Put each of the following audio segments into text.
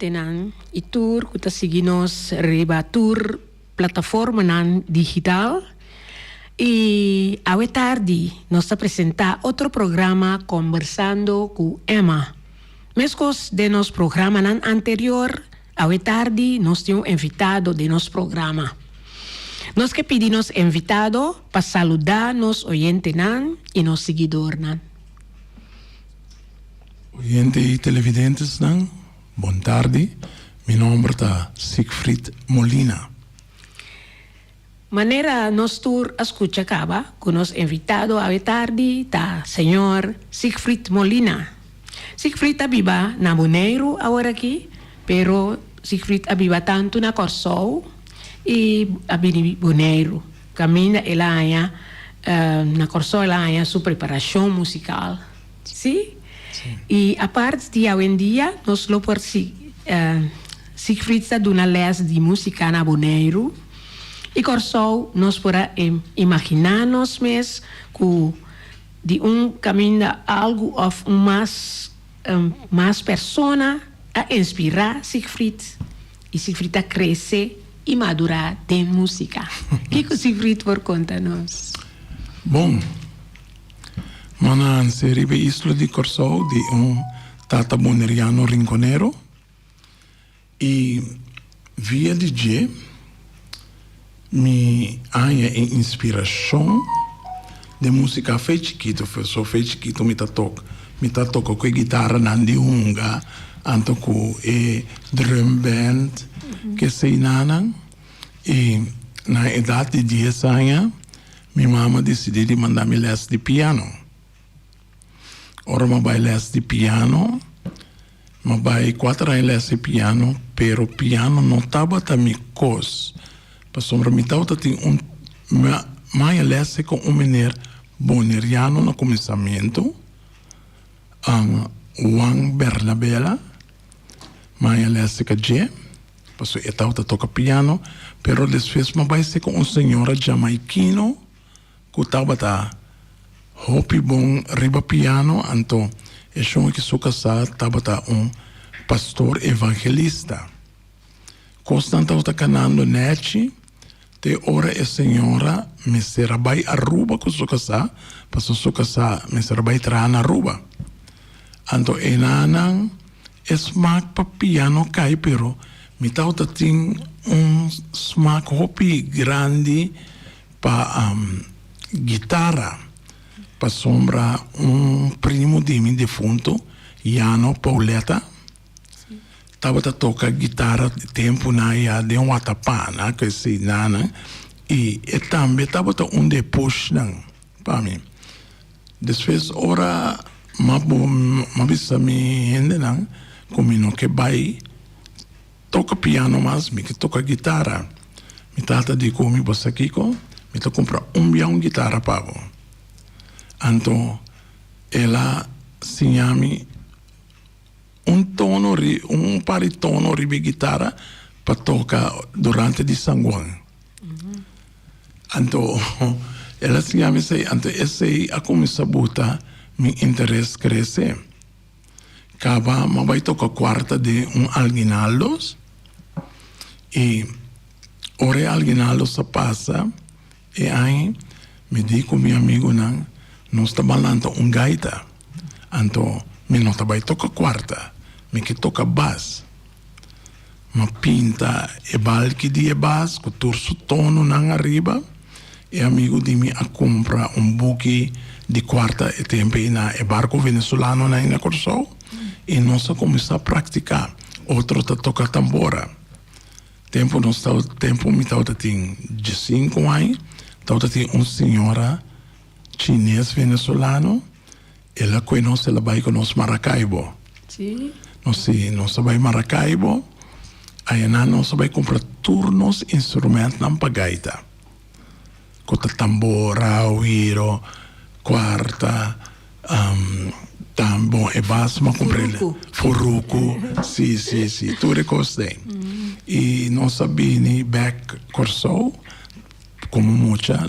tenan e tour que seguir nos riba tour plataforma nan digital e a tarde nos apresentar outro programa conversando com Emma. Mescos de nos programa nan anterior, a tarde nos temos invitado de nos programa. Nós que pedimos invitado para saludar nos oyentes nan e nos seguidores nan. Oyentes e televidentes nan, boa tarde. Meu nome é Siegfried Molina. Maneira nos tour escucha acaba com nos invitado a tarde tá senhor Siegfried Molina. Siegfried abiba na Bonaire agora aqui, pero Siegfried abiba tanto na Corsou e abini Bonaire. Caminha ela na Corsou ela sua preparação musical. Sim? E a parte de hoje em dia nós lo por Siegfried está dando les de música na Bonaire. E Corsou nós podemos imaginar-nos mesmo que de caminho algo of mais persona a inspirar Siegfried e Siegfried a crescer e madurar de música. O que o Siegfried por conta-nos? Bom, manan se ribe isla de Corsou de tata boneriano rinconero e via DJ me anha inspiração de música feita chiquito, me tá toca com guitarra nandi unga, anto com drum band, que sei nanan, e na idade de 10 anos, minha mama decidiu mandar me les de piano. Ora ma vai les de piano, ma vai 4 anos les de piano, pero piano não tava me cos. Sombra me dá tem mais lesse com menino boneriano no começamento, Juan Bernabella, mais lesse que je, passou etauta toca piano, pero depois me vai ser com senhora jamaiquino, que estava hopi bom riba piano, então é só que sua casa estava pastor evangelista. Constante estava canando nete. Te ora e senhora me será vai Aruba com sua casa, para sua casa me será vai tra na Aruba. Anto enanan smaak pa piano cai pero me tauta ting smaak hopi grande pa guitarra. Pa sombra primo di mi defunto, Jano Pauleta. Tava toca guitarra tempo na ia de watapana que se nana e também tava de push nan para mim depois ora mabisa me hende nan comino que vai toca piano mas me que toca guitarra me tata de comi bossa kiko me to compra bião guitarra pago anto ela sinhami paritono ribe guitarra para tocar durante di San Juan. Anto ela se chama anto esse a começar a botar meu interesse crescer. Cava ma vai tocar quarta de Alginaldos e ore Alginaldos se passa e aí me digo meu amigo não está balando gaita. Anto me não vai tocar quarta. Me que toca bass. Ma pinta e balki di e bass, com torso tono nang arriba, e amigo di mi a compra buchi di quarta e tempo na e barco venezuelano na in Corsou, e nós começar a praticar. Outro ta toca tambora. Tempo me tauta tem de 5 anos, tauta tem senhora chinês venezuelano, ela conhece, ela vai conosco Maracaibo. Sim. Nós vai Maracaibo, aí nós vai comprar turnos instrumentos na pagaita. Cota tambora, uiro, quarta, tambo e basso, ma comprei furuku, sì, tutte cose. E nós sabini back Corsou, como muita,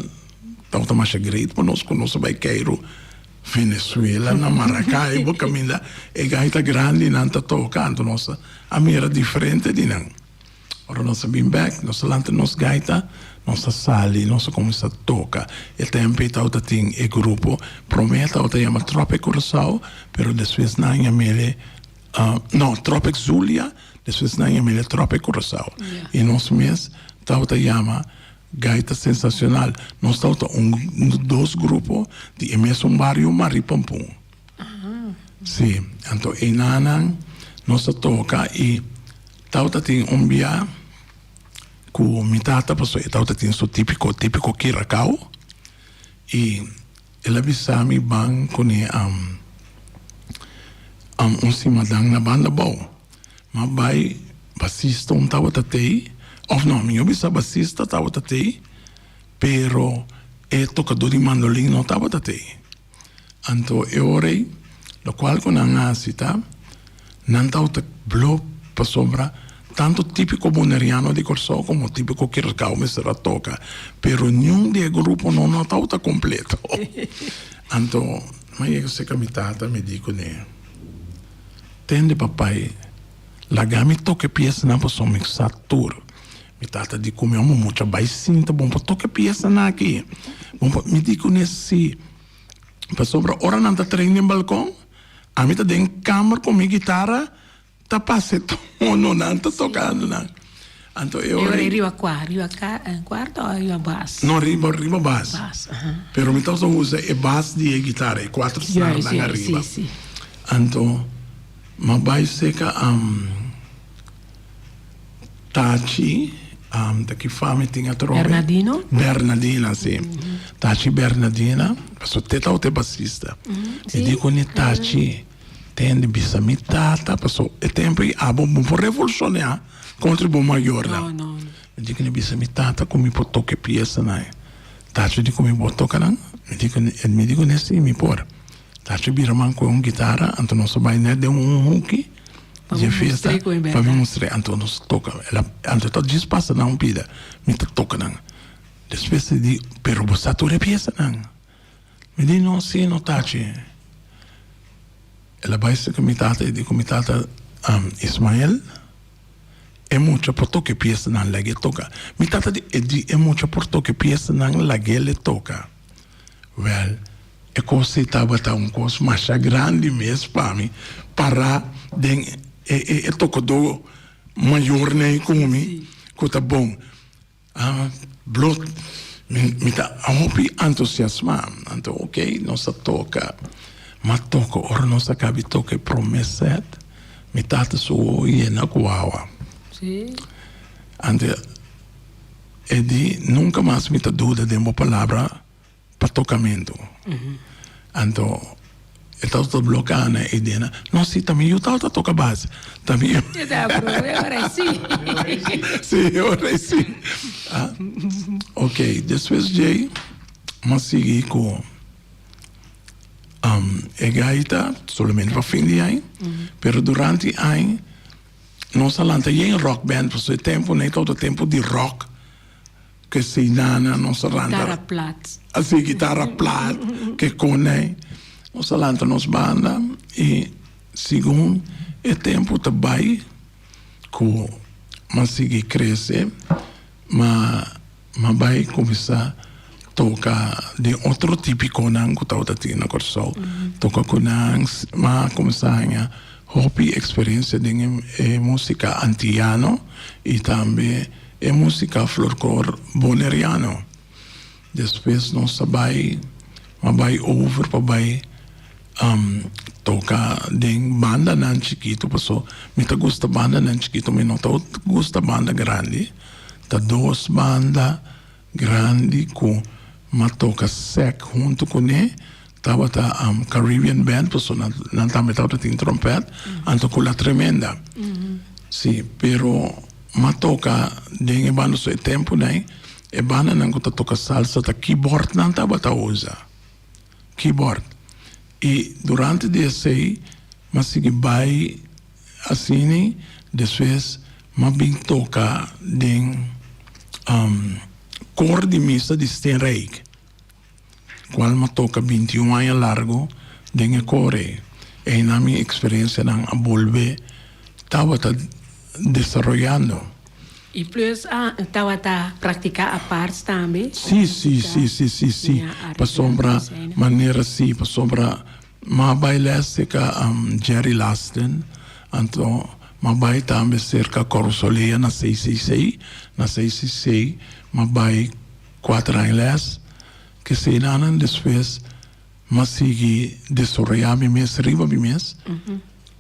tauta mais great, mas nós vai queiro Venezuela, na Maracaibo, caminda, e gaita grande nanta tocando, nossa, a mim era diferente de não. Ora nós bem back, nós lante nos gaita, nossa sali, nós começa a tocar. E tempo então tem e grupo, prometa outra chama Tropic Curaçao, pero depois na mele, não, Tropic Zulia, depois na mele Tropic Curaçao. E nós mês, outra chama gaita sensacional. Nós temos dois grupos de mesmo barrio Maripampum. Sim, então em Nanang nós toca e tauta tem dia com mitata passou e tauta tem so típico Kiracau e ela bisami bang com cimadang na banda bom. Mas vai bassista tauta tem of não, minha bisa bassista estava tatei, pero tocador de mandolim não estava tatei. Então eu orei, lo qual com a nascita, não estava blow para sobra, tanto típico boneriano de Corsó como típico Kiracau me será toca, pero nenhum de grupo não estava completo. Então, mas eu sei que a mitata me digo né, tende papai, lagami toque peça na pessoa mixar tudo. Me tata de comer uma muita baicinta, bom, para tocar peça na aqui. Bom, me digo nesse, para sobra hora não tá treinando no balcão, a mim tá dentro câmara com minha guitarra, tá passando, não tá tocando, não. Então eu arriba quarto ou arriba bass? Não, arriba bass. Pero me tá usa e bass de guitarra, e quatro sound lá arriba. Sim. Então, mas vai ser que Tachi, daqui fame tinha trove. Bernardina, sim. Tachi Bernardina, passou teta o te bassista. E digo ne Tachi, tem de bisa mitata, passou e tempo e bom por revolucionar contra o maior lá. Não. E digo ne bisa mitata como po toque peça na. Tachi digo me botou canang, me digo nesse me por. Tachi biraman com guitarra, então nós vai né de hooky. De festa, para me mostrar, então nós toca, então todo dia passa não pida, me toca não. Depois de digo, pero você tu repiesa não. Me diz não sim não tachi. Ela vai ser com mi tata e digo mi tata Ismael é muito por toque pieza não lagi toca. Mi tata é muito por toque pieza não lagi le toca. Well, é coisa estava tão coisa mais grande mesmo para mim para den tocador maior nem comigo, que tá bom. Blot, me tá a hobby entusiasmado. Então, ok, nossa toca, mas toca, ora nossa cabe toca promessa, me tá só e na guaua. Sim. Então, nunca mais me tá dúvida de uma palavra para tocamento. Então, então estou bloqueando a ideia. Não, sim, também eu estava a tocar base. Também eu... Agora sim. Sim, agora sim. Ok, depois de mas segui com a gaita, somente para fim de ano, pero durante o ano, nós falamos em rock band, por esse tempo, nem todo tempo de rock, que se nana, nós falamos... Guitarra plat. Assim, guitarra plat, que conhe... Nós falamos nos banda e segundo o tempo também que mas sigue crescer, mas vai começar a tocar de outro tipo de não que está tendo na Corsol. Toca com mas começar a hobby experiência de música antiano e também música folclore boneriano. Depois nós vai over para toca den banda nan chiquito, passou, me tá gusta banda nan chiquito, me não tá gusta banda grande, tá duas banda grande com uma toca sec junto com ele, tava Caribbean Band, passou, não tá metade tem trompete, anto com la tremenda. Sim, pero uma toca den banda so tempo, né? E banda não tá toca salsa, tá keyboard não tava tá usa. Keyboard. E durante esse mas se vai assim depois mas bem toca den cor de missa de Steenrijk qual me toca 21 anos largo, dengue core. E na minha experiência não a volver, estava desarrollando. E plus, estava a praticar a parte também? Sim. Para sombra maneira sim, para sombra ma baile seca Jerry Lasten, então ma baile também cerca Corsoleia na 666, ma baile 4 anos, que se nanan depois ma sigi desarrollar mi mes, riba mi mes,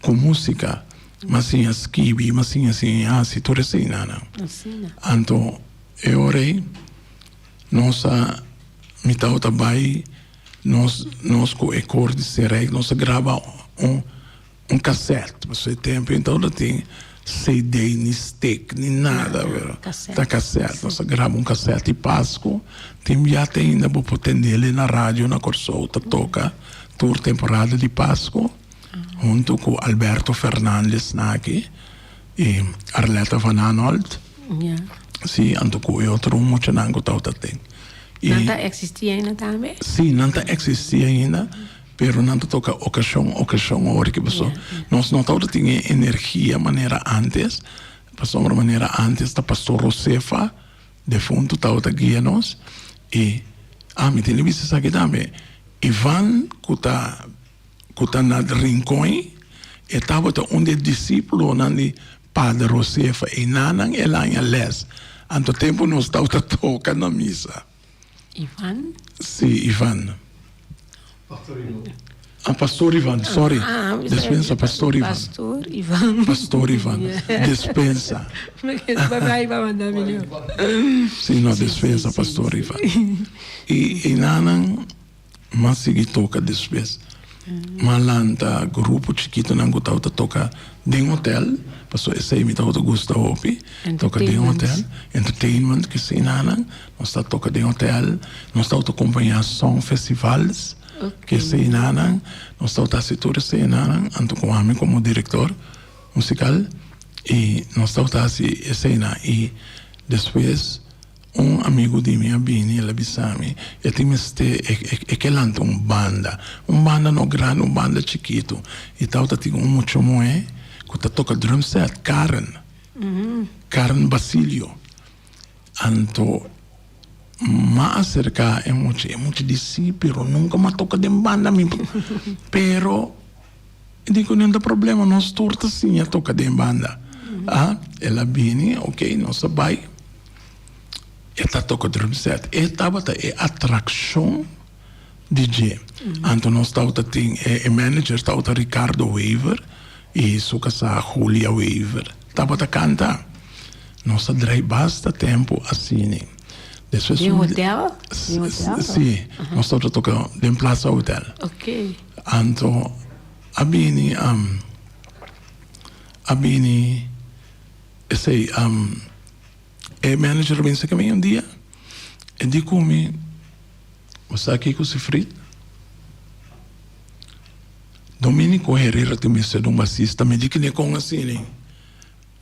com música. Mas sim, skibi, mas sim, se tu reci nana. Então, eu orei, nossa, mitau tabai, nós com acorde serei, nós grava um cassete. Você tempo, então não tem CD, nem stick, nem nada, tá cassete. Nós grava um cassete e Páscoa, já tem ainda para poder nele na rádio, na Corsouta, toca, tour temporada de Páscoa. Junto com Alberto Fernandes Naki e Arleta Van Anold. Sim, junto com outro muito nango tauta tem. Não existia ainda também? Sim, não existia ainda, pero não toca ocasião hora que pessoa. Nós não tauta tinha energia maneira antes, passou uma maneira antes da pastor Josefa, defunto tauta guia nós e me tem visto isso aqui também. Ivan kuta na rincón estava discípulo de Padre Josefa e nanang elanya les. Anto tempo nós estava toca na missa. Ivan? Sim, Ivan. Pastor Ivan, sorry. Dispensa, Pastor Ivan. Pastor Ivan. Dispensa. Sim, não, dispensa, Pastor Ivan. E nanang masigi toca dispensa. Malanta grupo chiquito nango tauta toca de hotel, passou esse aí me tauta gusta hopi, toca de hotel, entertainment que se nanang, nós tá toca de hotel, nós tauta acompanhar song festivals que se nanang, nós tauta assistir se nanang, anto com ame como diretor musical e nós tauta esse na e depois amigo di mia bini la bisami e ti meste e che lanta banda no grande banda chiquito e tauta ti mucho moe que toca drum set Karen Basilio anto ma acerca é muito discípulo nunca ma toca de banda mi pero dico non c'è problema nós torta sim a toca de banda ela bini ok nós vai eta toca drum set estava a atração DJ então nós estava tem manager estava Ricardo Weaver e sua casa Julia Weaver estava a cantar nós drai basta tempo assim depois em hotel sim nós estava tocando em Plaza Hotel ok então abini esse e manager pensa que vem um dia e dico-me você aqui com o Sifrit Domenico Herrera que me sendo bassista me diz que nem com assim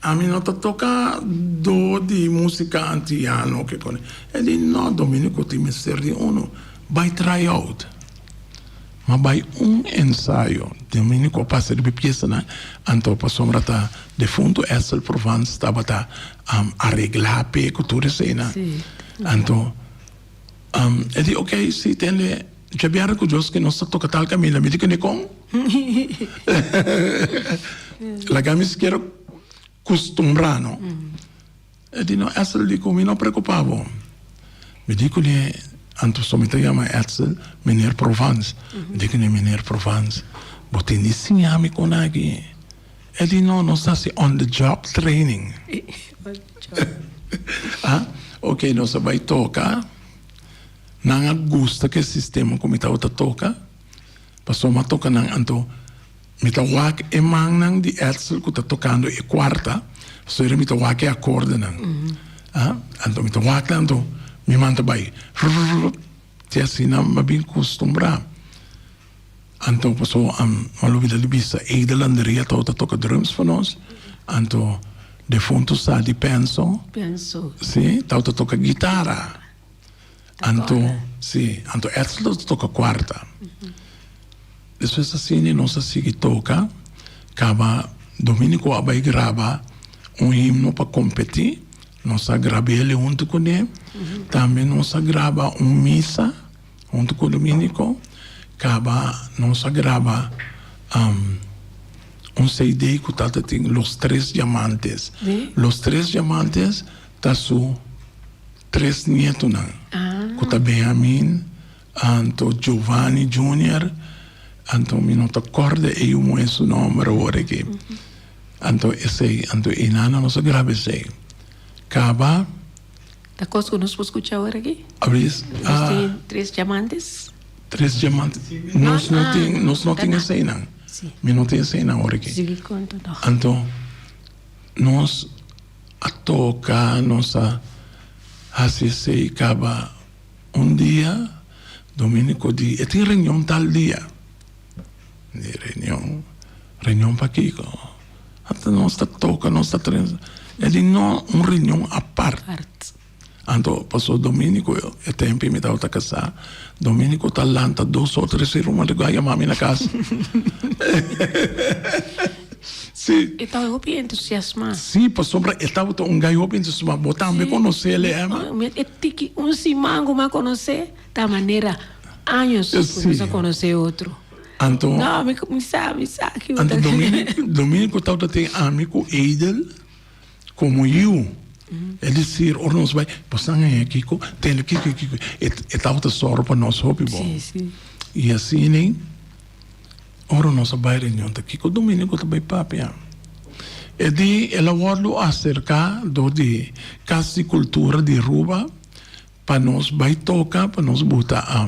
a mim não toca de música antiano que com e diz não Domenico te me serve uno vai try out mas vai ensaio Domenico passa de peça né então passou rata defunto Essel Provence estava arreglar pe cultura cena então e di ok si tende c'è biara con Dios che non sta tocca tal camina mi dicono con la gamis quiero costumbrano e di no Essel dico mi non preoccupavo mi dicono anto somita chiama Essel meneer Provence mi dicono meneer Provence botin insegnami con aghi e di no non sta si on the job training ok non sa vai toca non gusta che sistema come ta toca passò ma toca nang anto mi ta wak e mang nang di Essel ku ta tocando e quarta so era mi ta wak e accorde nang anto mi ta wak anto mi manda bai ti assina ma bin costumbra anto passò malo vida di vista e dell'anderia toca drums van ons anto defunto sa di penso penso sì toca chitarra Anto, sì, anto etzlo toca quarta. Después assim, nossa sigue toca, acaba Dominico abai grava himno para competir, nossa grava ele junto com ele, também nossa grava missa junto com Dominico, acaba nossa grava CD que tá tem Los Tres Diamantes. Los Tres Diamantes tá su três nietos não. Que tá Benjamin, anto Giovanni Junior, anto mi non t'accorda e io mo su nome ora che anto esse anto inana non so grave sei cava Da cosa que nos escucha ahora aquí. abris Tres diamantes. tres diamantes nos não tem esse não mi non tem esse não ora che Sigue conto no. anto nos a toca nos a assim sei cava dia Dominico di e tem reunião tal dia di reunião para Kiko. Até não está toca, não está treinando. Ele não uma reunião à parte. Então, passou Dominico, e tempo me estava a casar. Dominico está lá, 2 ou 3 irmãos, ele ganha mami na casa. Sim. Estava bem entusiasmado. Sim, passou para ele estava um gajo bem entusiasmado. Botar me conhecer ele, Emma. Simango me conhecer da maneira anos começa a conhecer outro. Então, não, me sabe que então Dominico estava tem amigo Edel como eu. Ele disse, nós vai, passar aqui, tem aqui, e estava só para nós hobby bom. Sim. E assim nem, ora nós vai reunião aqui, o Dominico também papi. E de ela falou acerca de casa de cultura de Ruba, para nós vai tocar, para nós botar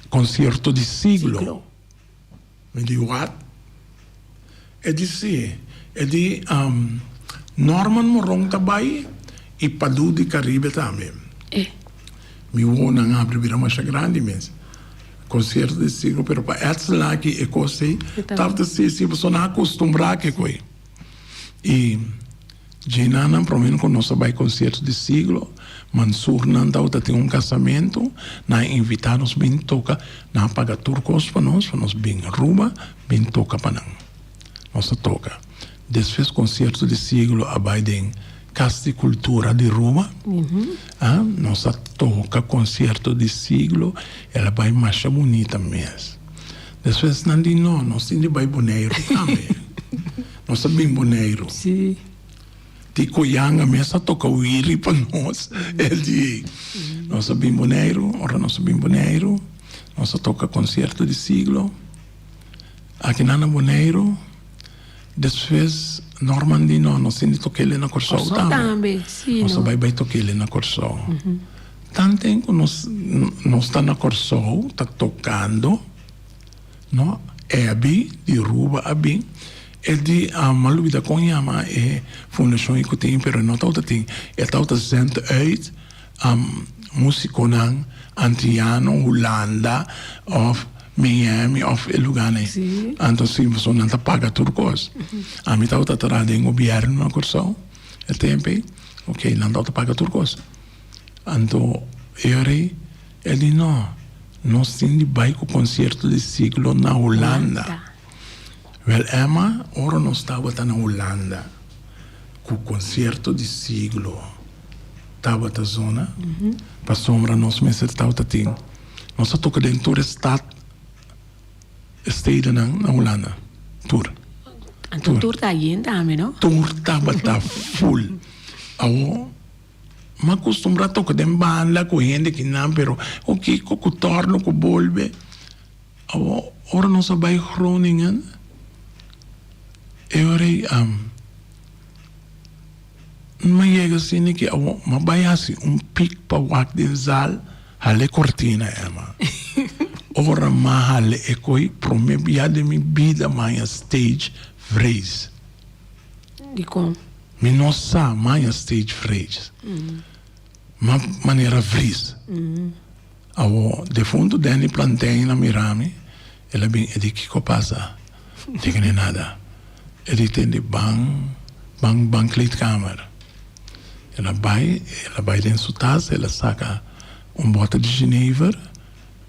concerto de siglo. Me diz, what? E disse, Norman Morong também e Padu de Caribe também. Me vou na abre vira mais grande mesmo. Concerto de siglo, pero para essa lá que é coisa, talvez se você não acostumbrar que coi. E Jinana para mim quando nós vai concerto de siglo, Mansur não tem um casamento, na invitados bem toca, na paga turcos para nós bem Ruba, bem toca para nós. Nossa toca. Desfez concerto de siglo a Biden Casa de Cultura de Roma. Nossa toca concerto de siglo, ela vai mais bonita mesmo. Desfez não de nós temos bem boneiro também. Nossa bem boneiro. Sim. Tico Yanga mesmo toca o iri para nós. Ele nossa bem boneiro, ora nossa bem boneiro, nossa toca concerto de siglo. Aqui na boneiro. Desfez Normandino, nós temos toque ele na Corsol também. Nós vai toque ele na Corsol. Tanto tempo nós está na Corsol, está tocando, não? Abi de Ruba Abi, é de malubida com yama é fundação que tem, pero não tá tem, é tá sent uit músico nan Antiano, Holanda of Miami of Lugane. Então sim, você não paga turcos. A mim estava tratando em governo na Corsol, o tempo, ok, não estava paga turcos. Então ele não, nós temos bairro concerto de siglo na Holanda. Well, Emma, ora nós estava na Holanda, com concerto de siglo, estava na zona, para sombra nós meses estava tendo, nós toca dentro do estado steden na Holanda. Tour. Então tour tá aí também, não? Tour tá full. Ma costumra tocar de banda com gente que não, pero o que com torno com bolbe. Ora nós vai Groningen. Ma chega assim que ma vai assim pic para o de zal, hale cortina Emma. Ora mahal e coi promebia de mi vida maya stage phrase. Di como? Mi non sa maya stage phrase. Ma maneira phrase. De fundo deni plantain na mirami, ela bem e di que passa. Diga nem nada. Ele tem de bang kleedkamer. Ela vai dentro sua casa, ela saca bota de Genever.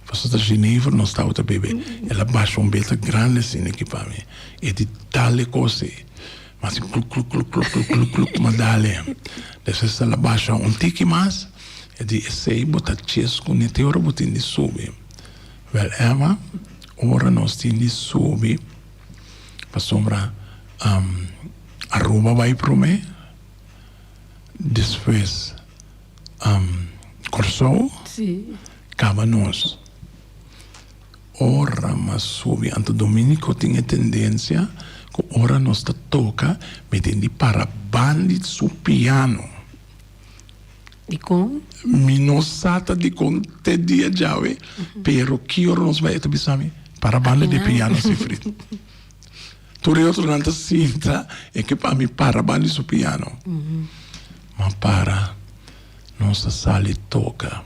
Você está Genever, não está outra bebê. Ela baixa beta grande assim aqui para mim. E de tal coisa. Mas cluc, cluc, cluc, cluc, cluc, cluc, cluc, mas dale. Depois ela baixa tique mais. E de sei, bota chesco, nete hora botin de subir. Well, Emma, ora nós tem de subir. Para sombra, Aruba vai para mim. Depois, Corsou. Sim. Cabanos. Ora, mas soube, Santo Dominico tinha tendência que ora nós toca, metendo para bandi su piano. De com? Minosata de com te dia jave, pero que ora nós vai sabe para bandi de piano se frito. Tu outro nanta cinta é que para mim para bandi su piano. Mas para nossa sala toca.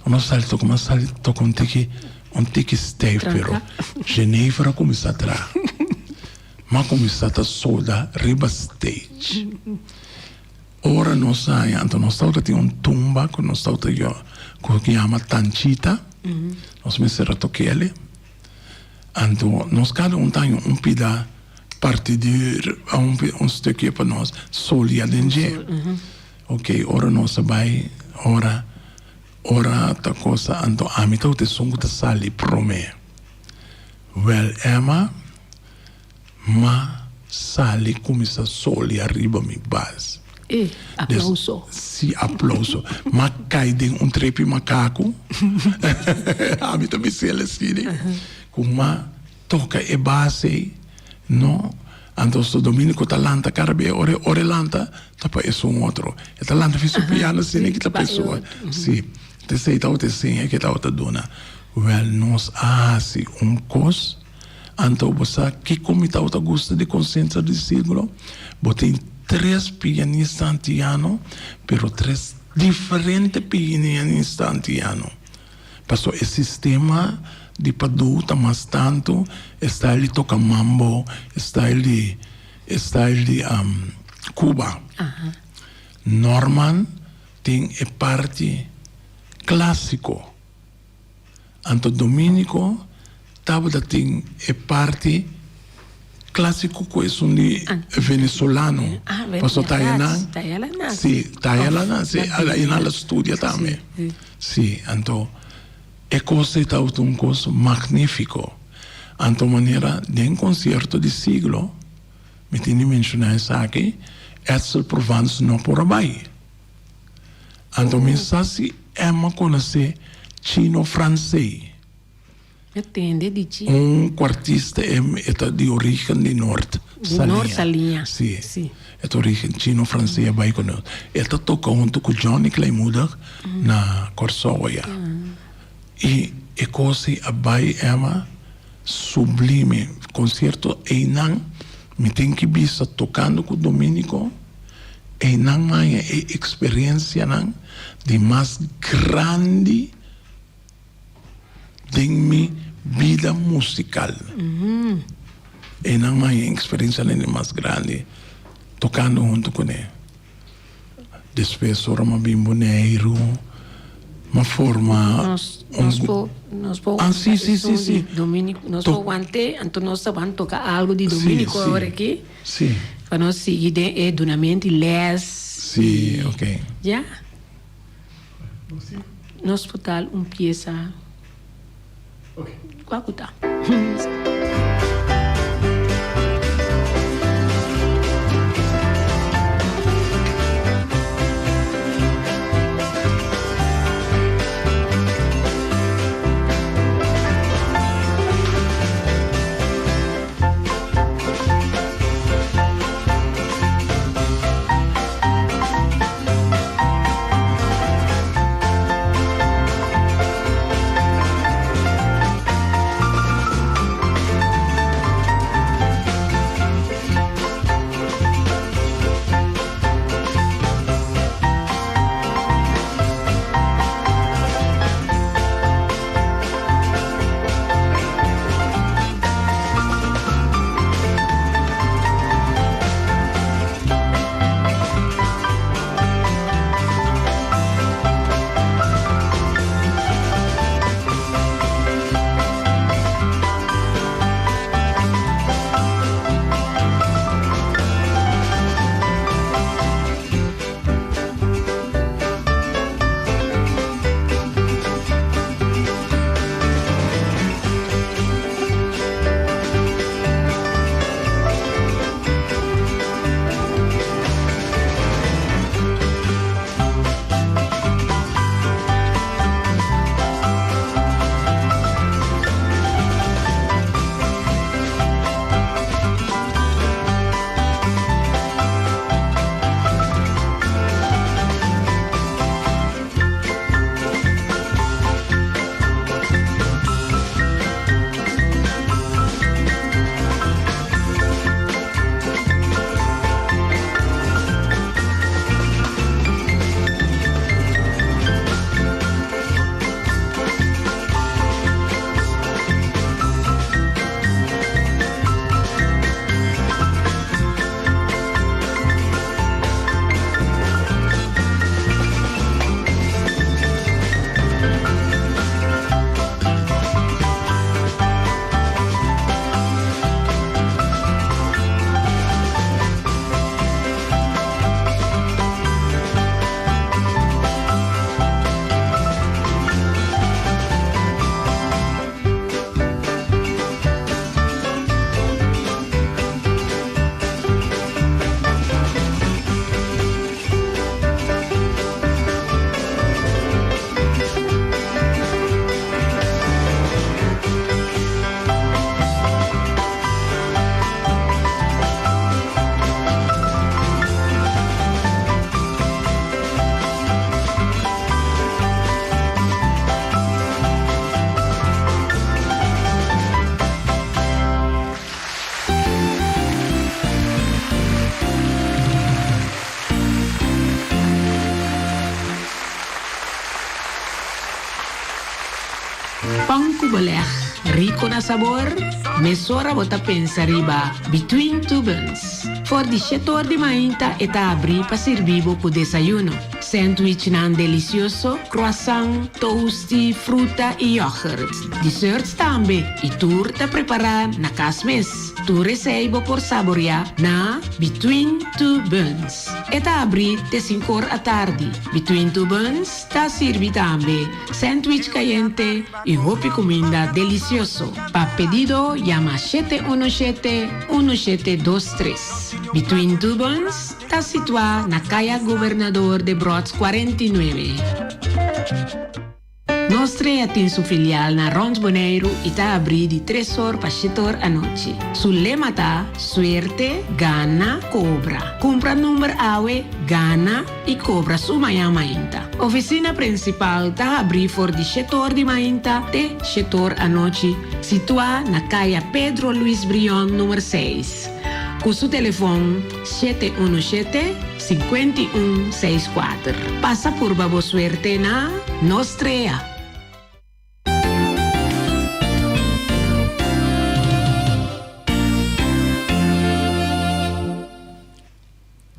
Nós sala toca, mas sala toca um tique steve, pero Genevra começa a trás. Mas começa a solda riba stage. Ora nós sai, então nós estamos tem tumba que nós estamos que chama Tanchita. Nós me será toquele. Então nós cada tem pida parte de stukje para nós solia dentro. Ok, ora nós vai ora ta cosa anto amita te sungu ta sali prome. Well, Emma, ma sali come sa soli arriba mi base. Applauso. Sì, applauso. Ma cai den un trepi macaco. Amita mi sele sini. Ma tocca e base, no? Anto sto Domenico talanta carabe ore lanta tapa è un altro. E talanta fisso piano sini che ta pessoa. Sì. Te sei tau te sei que tau te dona. Well, nos assim cos anto bosa que como tau te gusta de consciência do siglo, botei 3 pianistas antiano, pero 3 diferentes pianistas antiano. Passou esse sistema de paduta, mas tanto style toca mambo, style de Cuba. Norman tem parte clássico. Anto Domenico estava tem parte clássico que é um venezuelano. Passou Tayana. Sim, Tayana. Ela ela estuda também. Sim, então é coisa um coisa magnífico. Anto maneira de um concerto de siglo, me tem de mencionar isso aqui, Edsel Provence não por abai. Anto mensagem Emma conhece chino-francês. Entende de ti? Quartista é de origem de Norte Salinha. Sim. É de origem chino-francês é bem conhecido. Ele toca junto com Johnny Claymuder na Corsoia. E a coisa é bem Emma sublime. Concerto e não me tem que vista tocando com o Domenico. E não mais é experiência não de mais grande de minha vida musical. E não mais é experiência de mais grande tocando junto com ele. Depois ora uma bimboneiro, uma forma sim. Domenico, nós aguante, então nós vamos tocar algo de Domenico agora aqui. Sim. Para nós seguir é duramente les. Sim, ok. Já? Nós botar pieza. Ok. Qual que tá? boleg, rico na sabor, mesora bota pensa riba between two buns. For di setor di mainta eta abri pa servibo pu desayuno. Sandwich nan delicioso, croissant, toasty, fruta e yogurt. Desserts tambe, e tur ta prepara na kasmes. Tu receibo por saborear na Between Two Buns. Eta abri te 5 a tarde. Between Two Buns ta sirvi tambe sandwich caliente e hopi comida delicioso. Pa pedido llama 717-1723. Between Two Buns ta situa na Kaya Governador de Brods 49. Nostre atin su filial na Rons Bonaire ita abri di 3 horas pa 7 horas a noche. Su lema ta suerte, gana, cobra. Compra numero awe, gana e cobra su maya mainta. Oficina principal ta abri for di 7 horas di mainta te 7 horas a noche. Situa na Kaya Pedro Luis Brion numero 6. Con su teléfono 717-5164. Pasa por babo suerte na Nostrea.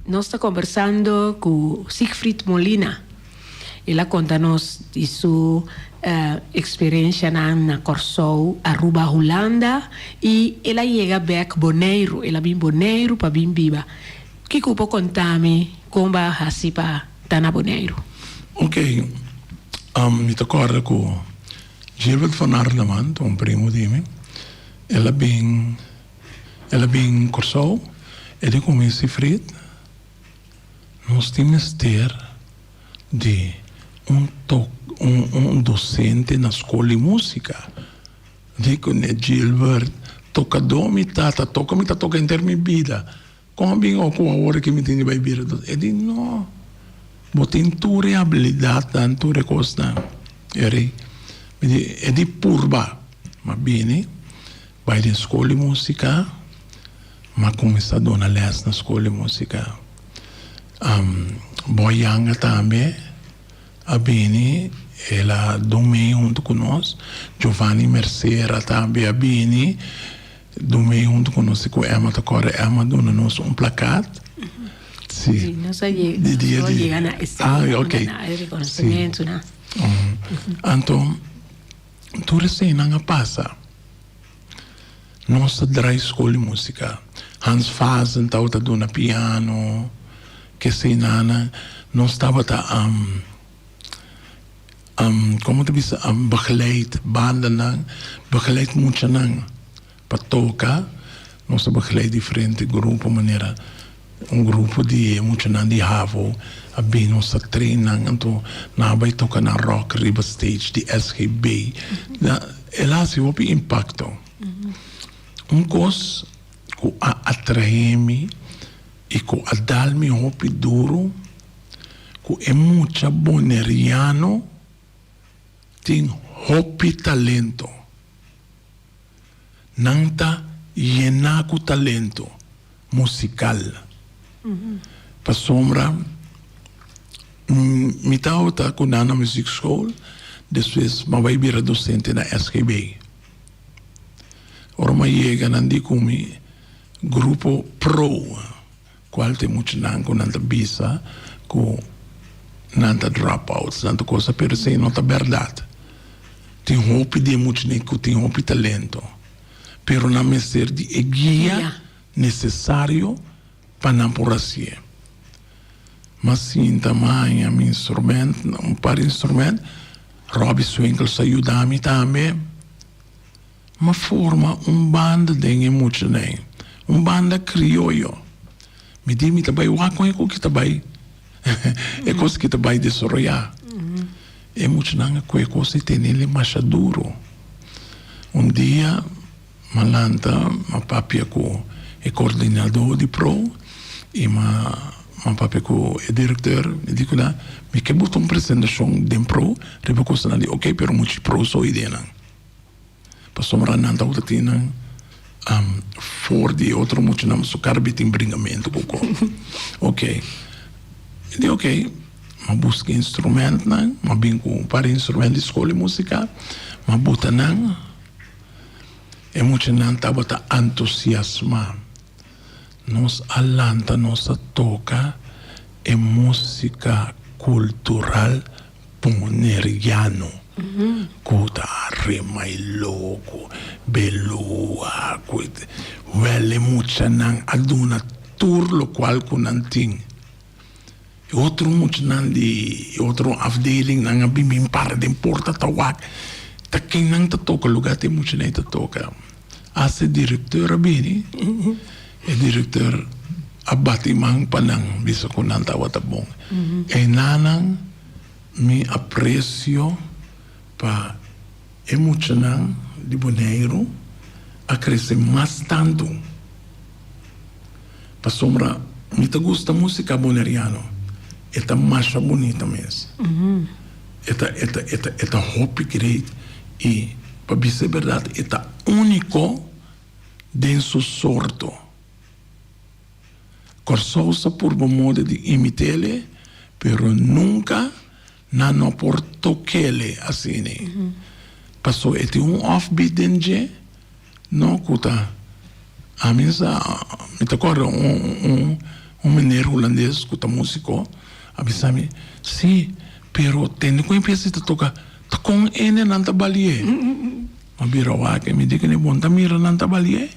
Nós estamos conversando com Siegfried Molina. Ela conta-nos de sua experiência na Corsou, Aruba, Holanda, e ela chega back Bonaire. Ela vem Bonaire para vir viva. O que você pode contar-me como vai assim para estar na Bonaire? Ok. Me recordo com Gilbert van Arleman, um primo de mim. Ela vem Corsou, ele com Siegfried. Nós temos ter de um docente na escola de música. Digo, né, Gilbert, tocador, me toca em termos de vida. Como bem ou com a hora que me tem vai vir? Ele diz, não, botem tua habilidade, tua coisa. Ele diz, purba, mas bem, vai na escola de música, mas começa a dar les na escola de música. Boyanga também, a Bini, ela dormiu junto conosco. Giovanni Mercera também, a Bini, dormiu junto conosco com Emma. Agora, Emma deu-nos placate. Sim, nós chegamos a esse reconhecimento. Então, tudo isso não passa. Nós temos escola de música. Hans Fazen estava dando piano. Que sei nana, não estava como te diz, begeleid, banden, begeleid muito não, para tocar, nós begeleid diferente grupo, maneira, grupo de muito não de Havo, a bem nós treinam, então, na vai tocar na rock, riba stage, de SGB, ela se ouve impacto. Coisa que atrai-me, e que a dar-me hopi duro, que é muito boneriano, tem hopi talento. Não está llena com talento musical. Para sombra, me estava com a music school, depois me vai vir docente na SGB. Ora, me chega, não digo comigo, grupo pro, qual tem muito não com nanta bisa, com nanta dropouts, nanta coisa, pero sei não tá verdade. Tem hope de muito nem que tem hope talento, pero não me ser de guia necessário para não por assim. Mas sim também um instrumento, um par de instrumento, Robbie Swinkles ajuda-me também. Mas forma banda de muito nem, banda crioulo. Me diz, me trabalho com o que trabalho. É coisa que trabalho de desenvolver. É muito não é coisa que tem ele mais duro. Dia, malanta, papi é coordenador de pro e papi é diretor. Me digo lá, me que botar apresentação de pro, reba coisa não ok, pero muito pro sou ideia não. Passou uma nanta outra tinha for de outro muito não, so carbit em bringamento com ok. Ele ok, ma busca instrumento nang, ma binku para instrumento de escola música, ma buta nang, e muito nang tabata entusiasma. Nos alanta, nos toca e música cultural puneriano. Kuta remai loco, belua, welle mucha nang aduna tour lo qual kunanting. Outro muito nang di outro afdeling nang abimim para de porta tawak. Ta quem nang ta toca lugar tem muito nem ta toca. Ase diretor abini. E diretor abatimang panang bisa kunan tawata bong. E nanang mi aprecio pa emocional de Bonaire a crescer mais tanto. Pa sombra, me gusta música boneriana. Eta mais bonita mesmo. Eta hope great. E, para dizer a verdade, eta único de su sorto. Corsosa por modo de imitele, pero nunca não por toquele assim. Passou ete offbeat denje, não cuta. A mim me acorda menino holandês cuta músico, avisame, sim, pero tem que começar a tocar, tá com ene nanta balie. Mas bira wa que me diga ne bom tá mira nanta balie.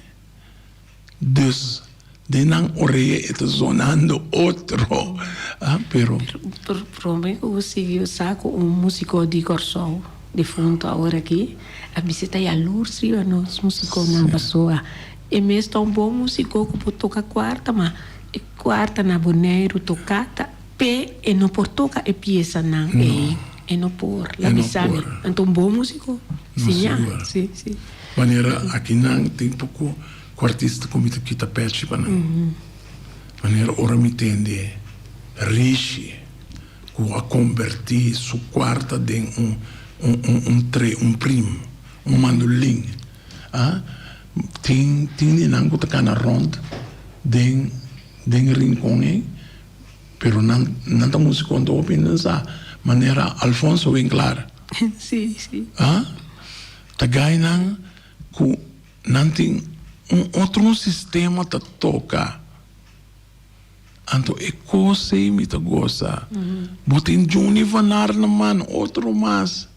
Dus de nang orelha está sonando outro, pero Provavelmente eu consegui saco músico de Corsol, de fundo agora aqui, a visita é a luz, a nós músicos na pessoa. E mesmo tão bom músico que pode tocar quarta, mas quarta na boneiro tocata, pé e não por tocar e peça não, e não por, la bisame. Então bom músico, sim, sim. Maneira aqui não tem pouco artista como kita pede para não. Maneira ora me tende riche com a convertir sua quarta em um primo, mandolim. Tem não que tá na ronda den rincón, pero não tá música quando opina essa maneira Alfonso bem claro. Sim, sim. Tá ganhando com não tem outro sistema ta toca. Anto e coisa me ta gosta. Botin Juni vanar naman outro mais.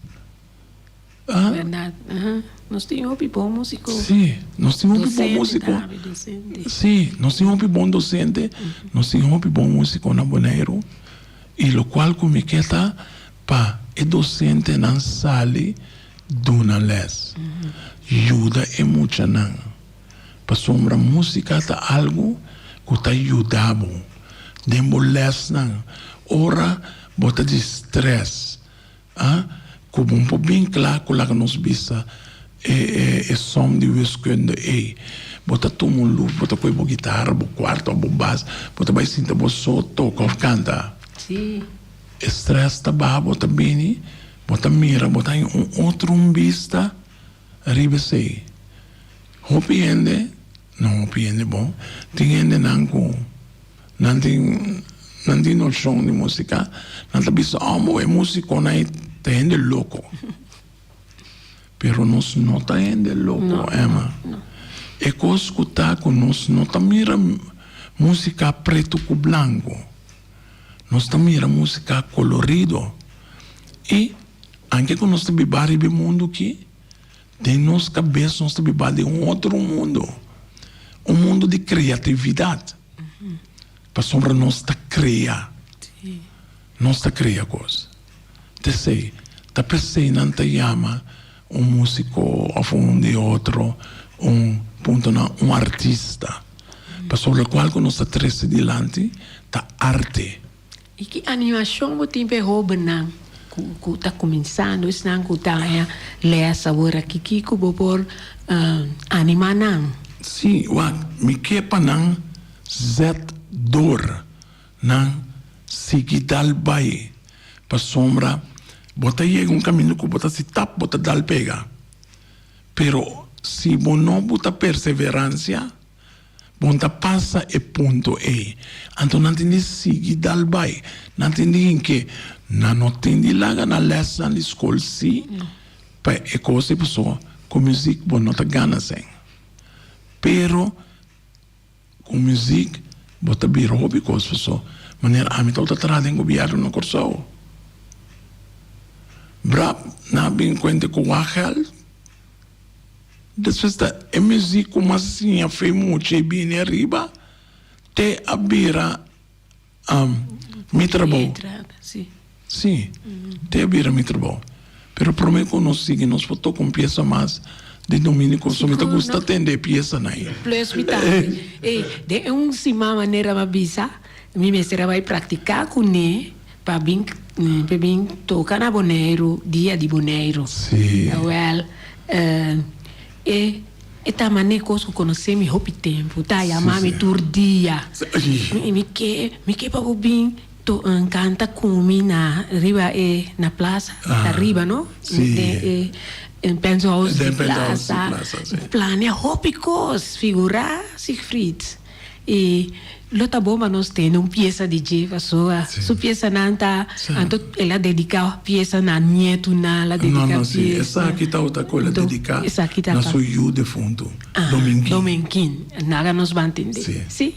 Verdade. Nós tínhamos um bom músico. Sim, nós tínhamos um bom músico. Sim, nós tínhamos um bom docente. Nós tínhamos um bom músico na Bonaire. E o qual comiqueta pa e docente não sale duna les. Ajuda e muito não. Pa sombra música tá algo que tá ajudando. Demboles não. Ora bota de stress. Como um pouco bem claro que lá nos bisa é som de wiskunde bota tudo luz, bota coi bo guitarra, bo quarto, bo bass, bota vai sinta bo só toca ou canta. Sim. Stress tá bom, bota bem, bota mira, bota em outro vista, arriba sei. Hopiende, não hopiende bom, tem não com não tem noção de música, não tá bisa amo é música na tem de louco. Pero nós não está de louco, Emma. E que escutar com nós não está mira música preto com branco. Nós está mira música colorido. E anche quando nós está bibare do mundo aqui, de nossa cabeça nós está bibare de outro mundo. Um mundo de criatividade. Para sombra nós está criar. Nós está criar coisa. Te sei, tá pensei não te chama músico ou de outro, um artista. Para sobre o qual nós está três adiante, tá arte. E que animação você tem benang que está começando, isso não que está ler sabor aqui que por animar não. Sim, me que panang zet dor não sigidal bai para sombra bota llega caminho que bota se tap bota dal pega. Pero se não bota perseverança Ponta passa e ponto E. Então não tem de seguir dal bai. Não tem de que não tem de lá na lessa na escola sim. Para é coisa pessoa com música bom não tá gana sem. Pero com música bota bir hobby coisa pessoa. Maneira a mim tá trazendo governo no corso. Brab na bem conta com a hel. Depois da música como assim a fez muito bem arriba. Te abira mitrabo. Sim, te abira mitrabo. Pero por mim que nós seguimos, nós podemos com peça mais de domínio, só me gusta atender peça naí. Plus mitad. De uma maneira mais bisa, me mestra vai praticar com ele para bem tocar na boneiro, dia de boneiro. Sim. Well, e tá maneira que conhecer me hopi tempo, tá? E a mami tur dia. Me que para bem to canta comigo na riba na plaza, na riba, não? Sim. Penso aos de plaza. Plania hopi cos figurar Siegfried. E lota bomba nós temos peça de Jeva sua peça nanta anto ela dedica peça na nieto na ela dedica não, peça essa aqui tá outra coisa dedicar na sua you de fundo dominguinho nada nos vai entender sim.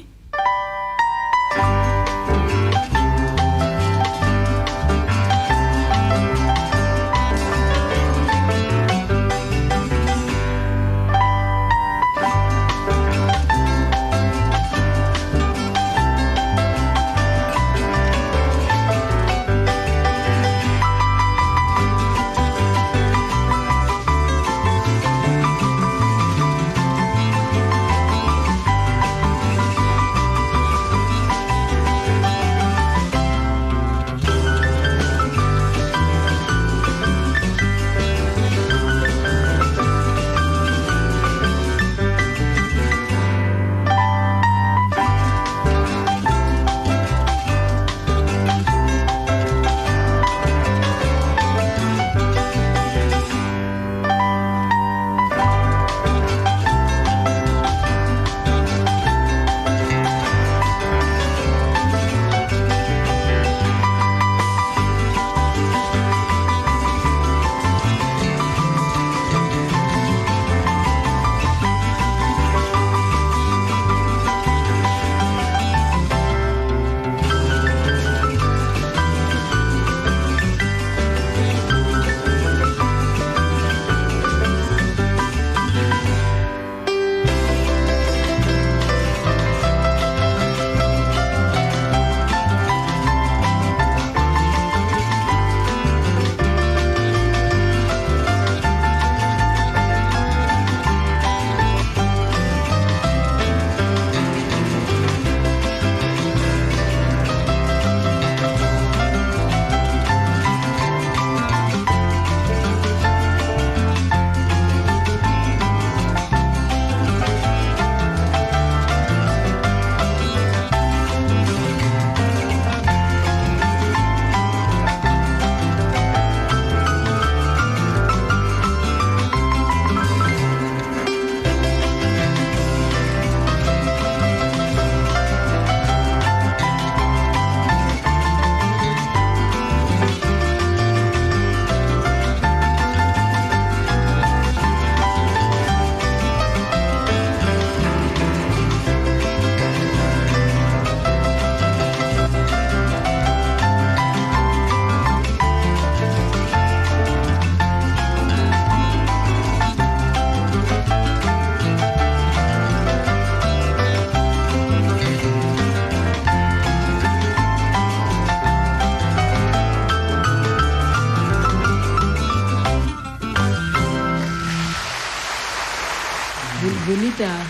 bonita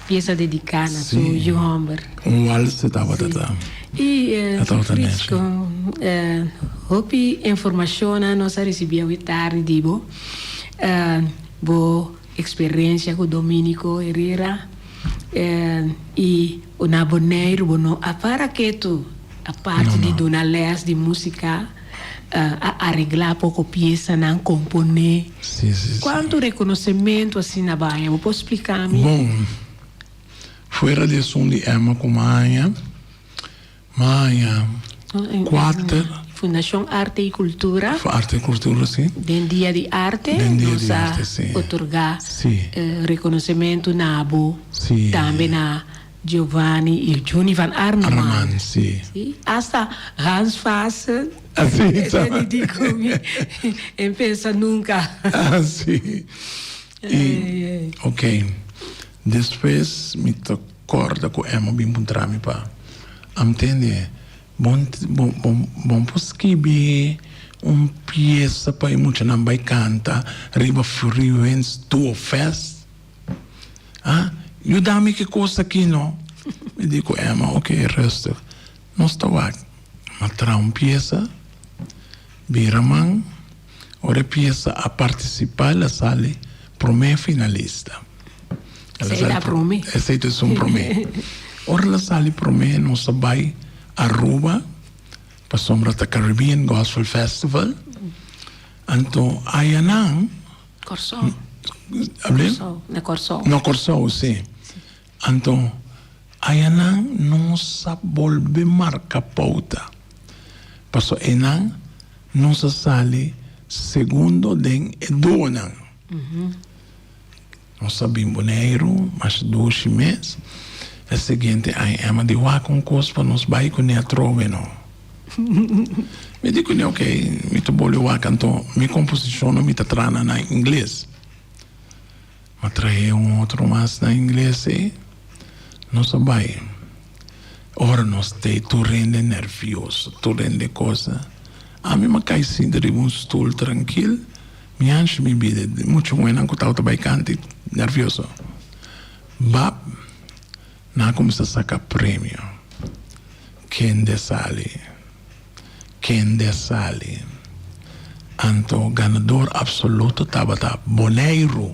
pieza dedicada su Johomber. Un vals estava tata. E com hopi informazione nós recebemos tarde dibo bo experiência com Domenico Herrera e o naboneiro bono a para que tu a parte de dona les de música arreglar pouco pieza não componer. Sim. Quanto reconhecimento assim na Bahia? Você explicar-me? Bom, fuera de som de Emma com Maia, 4 Fundação Arte e Cultura. arte e cultura, sim. Den Dia de Arte, Den Dia nós de Arte, sim. otorgar Sim. reconhecimento na Abo, Sim. também na Giovanni e Johnny van Arman. Arman, sim. Sim. Hasta Hans Fassen. Assim, Ele digo, pensa nunca. sim. E, ok. Depois me acorda com Emma bem para mim para entender. Bom escrever peça para muito não vai cantar riba frequency to fest. Ah, eu dá-me que coisa aqui não. Me digo Emma, ok, resta. Nós está lá. Matra peça, biraman, ora peça a participar la sala promé finalista. Sei lá promé. Essa é um promé. Ora la sala promé nós vai Aruba, para sombra da Caribbean Gospel Festival. Então, ayanang, Corso. Na Corso. No Corso, sim. Então, ayanang não se volve marca pauta. Passo enang não se sale segundo den edonang. Nós sabemos boneiro, mas 2 meses. É o seguinte, a Emma de lá com coisa nos vai com a trove, não. Me digo, ok, me tô bolho lá, então, minha composição não me tá trana na inglês. Mas traí outro mais na inglês, e não se vai. Ora, nós tem, tu rende nervioso, tu rende coisa. A mim, me cai sim, de um stool tranquilo, me ancho, me bide, muito bom, não que eu tô cante, nervioso. Bap, na começa a sacar prêmio. Quem desale? Então, ganador absoluto estava Boneiro.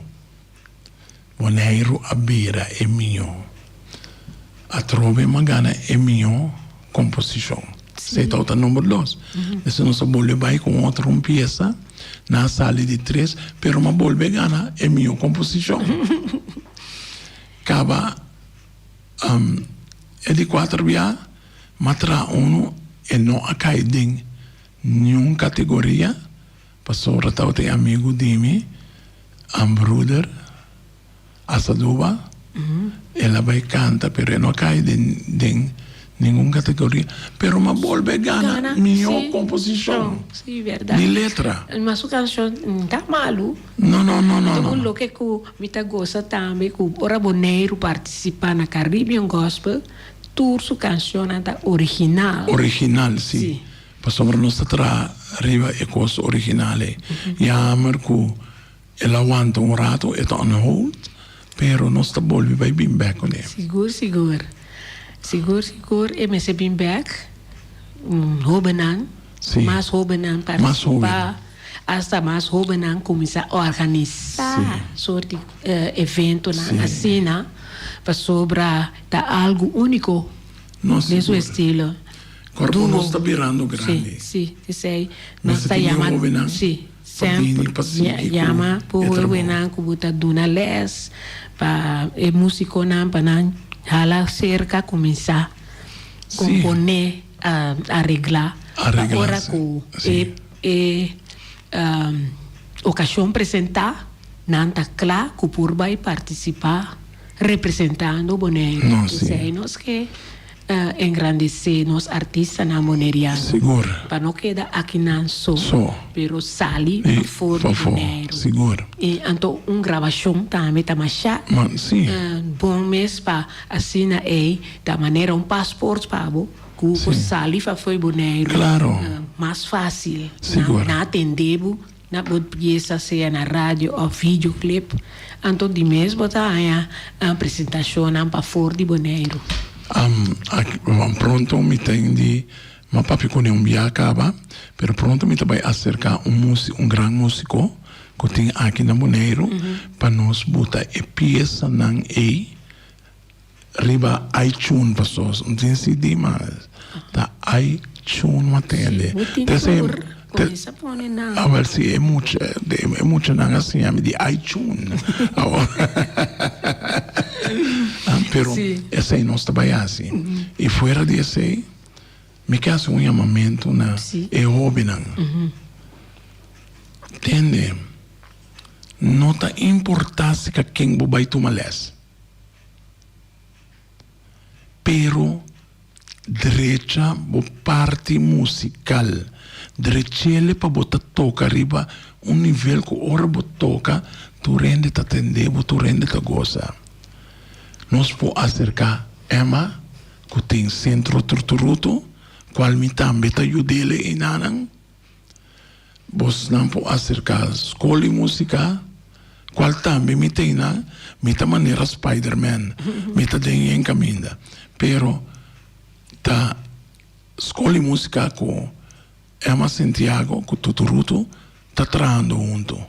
Boneiro a beira é meu. A trove magana é minha composição. Sei tá o número 2. Isso não se volve vai com outra peça na sala de 3, pero uma volve gana é minha composição. Acaba é de 4 via, matra uno e não acai em nenhuma categoria. Passou o tem amigo de mim, brother, Asaduba, ela vai cantar, pero não cai em nenhuma categoria. Pero uma volve gana minha composição. Sim, verdade. De letra. Mas a canção não está malo. Não. Então, o que eu gosto também, que o Boneiro participa na Caribbean Gospel, toda sua canção está original. Original, sim. Passou para nós tra arriba e coisa original. E a Marco, ela aguanta rato, é on hold, pero nós está volve vai bem back com ele. Seguro, e me se bem back, hobenan, mais hobenan participar, hasta mais hobenan começar a organizar sorte evento na cena, para sobrar algo único nesse estilo. Corpo não está virando grande. Sim, não está chamando, sempre chama por hobenan que bota duna les, para músico não para não hala cerca começar componer, arreglar agora que ocasião apresentar não está claro que por vai participar representando o Boneiro. Nós que engrandecer nos artistas na Boneriano. Seguro. Para não quedar aqui não só, pero sali fora do Boneiro. Seguro. E então gravação também está machá. Bom mês para assinar da maneira passaporte para que sali foi Boneiro. Claro. Mais fácil. Seguro. Na atendebo, na peça seja na rádio ou videoclip. Então de mês botar a apresentação para fora de Boneiro. Pronto me tem de ma papi com acaba, pero pronto me vai acercar grande músico que tem aqui na Boneiro para nós botar e peça não riba iTunes pessoas não tem CD mas tá iTunes matende começa a pôr não a ver se é muito não assim de iTunes pero Sí. esse aí nós trabalhamos assim. E fora desse aí, me quer um chamamento na Sí. Ehobinan. Entende? Nota importância que quem vai tomar les. Pero derecha bo parte musical. Drechele pa bota toca arriba nível que ora bo toca, tu rende ta atender, tu rende ta goza. Nós po acercar Emma, que tem centro torturuto, qual me também ta ayudele inanang. Vos não po acercar escola e música, qual também me tem na, me ta maneira Spider-Man, me ta den em caminho. Pero ta escola e música com Emma Santiago, com Tuturuto, tá trando junto.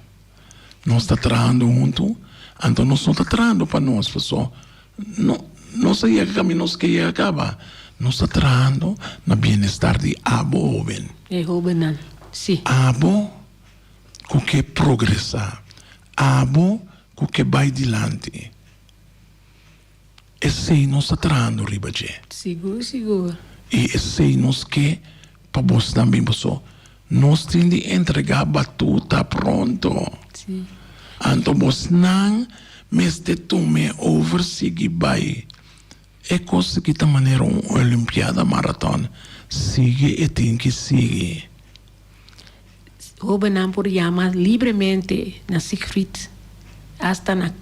Nós tá trando junto, então nós não tá trando para nós, pessoal. Não sei que caminhos que ia acabar. Nós tá trando na bem-estar de abo jovem. Ehobenan. Sí. Abo com que progressar. Abo com que vai adiante. Esse aí nós tá trando, Ribadje. Seguro. E esse aí nós que para você também, pessoal, nós temos de entregar a batuta pronto. Sí. Então, você não meste tome over seguir vai. É coisa que da maneira uma Olimpiada Maratona sigue e tem que seguir. Hobenan por llamar libremente na Siegfried hasta na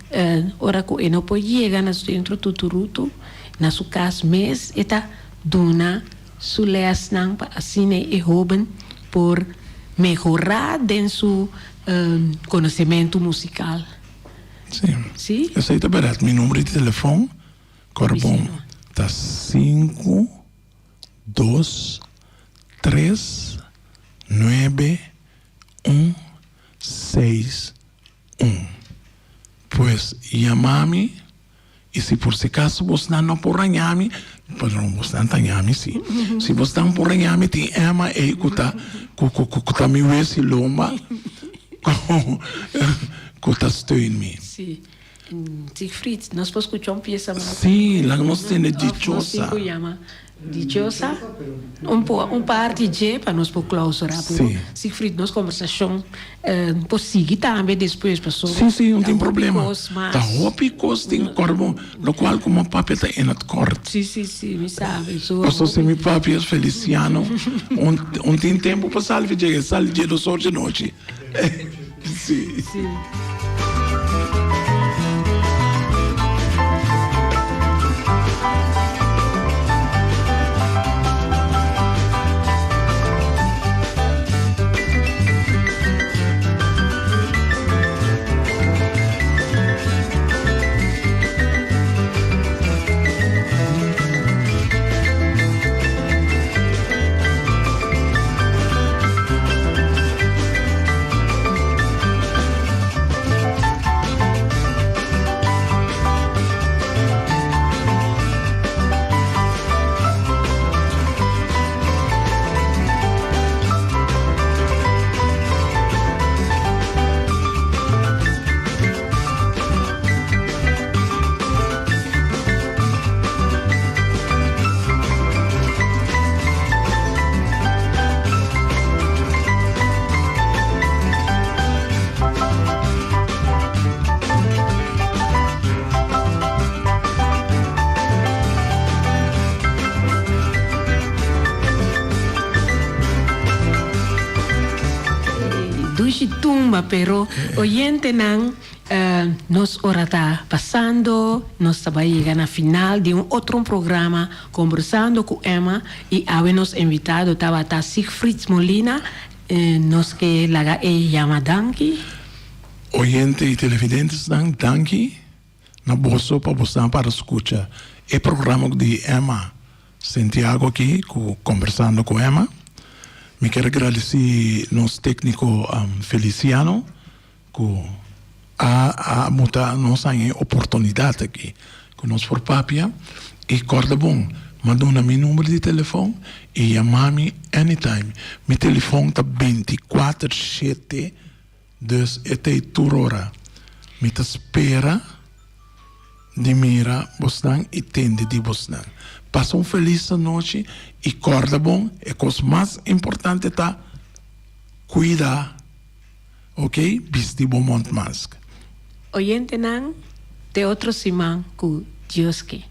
hora que no pode llegar na centro Tuturuto, na sua casa mês, eta dona su les nang pa asine e hoben por mejorar en su conocimiento musical. Sim. Sí? Esse aí tá barato. Meu número de telefone, Corbom, tá 5, 2, 3, 9, 1, 6, 1. Pues, llamame, e se por si acaso você não por ranhame, padrão, você não ranhame, sim. Se você não por ranhame, tem Emma e kuta me wesi lomba, kuta steun me. Sí. Siegfried, nós podemos escuchar uma pieza mais. Sim, lá nós temos dichosa. Se chama Dichosa. Um parte de para nós por clausurar. Sim. Siegfried, nossa conversação por seguir também depois pessoal. Sim, não tem problema. Mas... Tá hopicos tem corvo, no qual como papi tá em corte. Sim, me sabe. Pastor se mi papi é Feliciano, tem tempo para salve dia do sol de noite. Sim. Tumba, pero oyente nan nos hora está passando, nós estamos chegando ao final de outro programa conversando com Emma e a nos invitado estava a Siegfried Molina, nos que laga e chama Danki. Oyente e televidentes Danki, na bolsa para você para escutar o programa de Emma Santiago aqui, conversando com Emma. Me quero agradecer nosso técnico Feliciano, que a muita nossa oportunidade aqui, com nós por papia. E corda bom, manda meu número de telefone e chama-me anytime. Meu telefone está 24/7, dus até toda hora. Me espera de mira bosnan e tende de bosnan. Passa feliz noite e corda bom. É coisa mais importante tá cuidar, ok? Bisti bom mont mask. Oyente nang te otro simang ku Dios que.